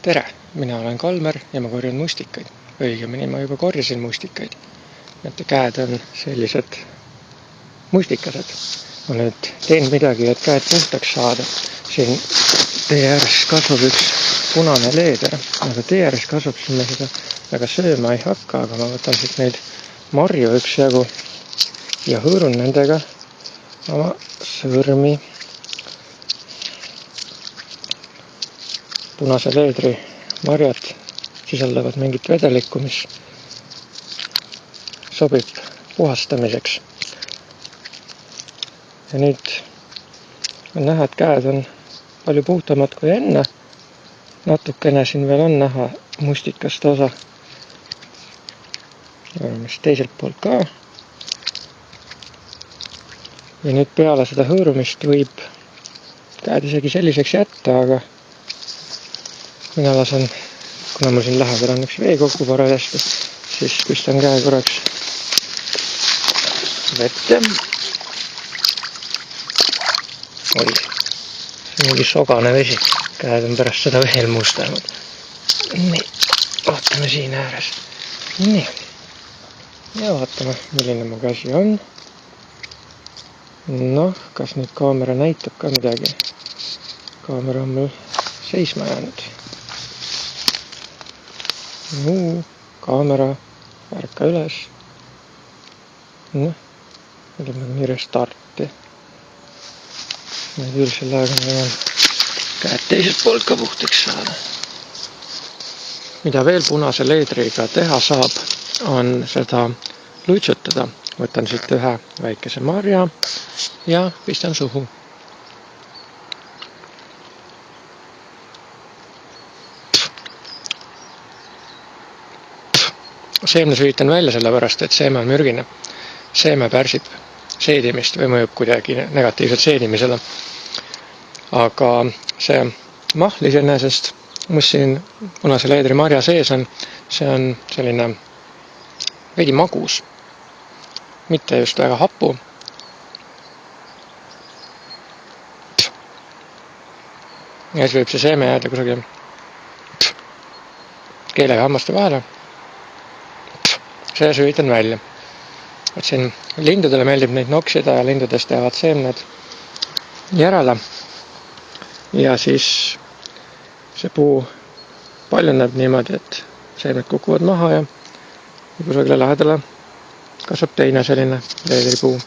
Tere, mina olen Kalmer ja ma korjan mustikaid. Õigemini ma juba korjasin mustikaid. Näete, käed on sellised mustikased. Ma nüüd teen midagi, et käed puhtaks saada. Siin tee ääres kasvab üks punane leeder. Aga tee ääres kasvab, siin me seda väga sööma ei hakka, aga ma võtan siit neid marju üksjagu ja hõõrun nendega oma sõrmi. Punase leedri marjad sisaldavad mingit vedelikku, mis sobib puhastamiseks. Ja nüüd on näha, et käed on palju puhtamad kui enne. Natukene siin veel on näha mustikast osa. Mis teiselt poolt ka. Ja nüüd peale seda hõõrumist võib käed isegi selliseks jätta, aga mina lasen, kuna mul siin lähedal on üks veekokku parajasti, siis pistan käe korraks vette. Oi, see on mingi sogane vesi. Käed on pärast seda veel mustanud. Nii, vaatame siin ääres. Nii. Ja vaatame, milline mu käsi on. Noh, kas nüüd kaamera näitab ka midagi? Kaamera on mul seisma jäänud. Kaamera, ärka üles. Noh, nüüd on nii restarti. Nüüd küll selle aega ma jään käed teiselt poolt ka puhtaks saada. Mida veel punase leedriga teha saab, on seda luitsutada. Võtan siit ühe väikese marja ja pistan suhu. Seemne süütan välja sellepärast, et seeme on mürgine. Seeme pärsib seedimist või mõjub kuidagi negatiivselt seedimisele. Aga see mahl iseenesest, mis siin punase leedri marja sees on, see on selline veidi magus. Mitte just väga hapu. Ja siis võib see seeme jääda kusagil keele ja hammaste vahele. See süütan välja. Et siin lindudele meeldib neid noksida ja lindudest jäävad seemned järele. Ja siis see puu paljuneb niimoodi, et seemned kukuvad maha ja kusagile lähedale kasvab teine selline leedripuu.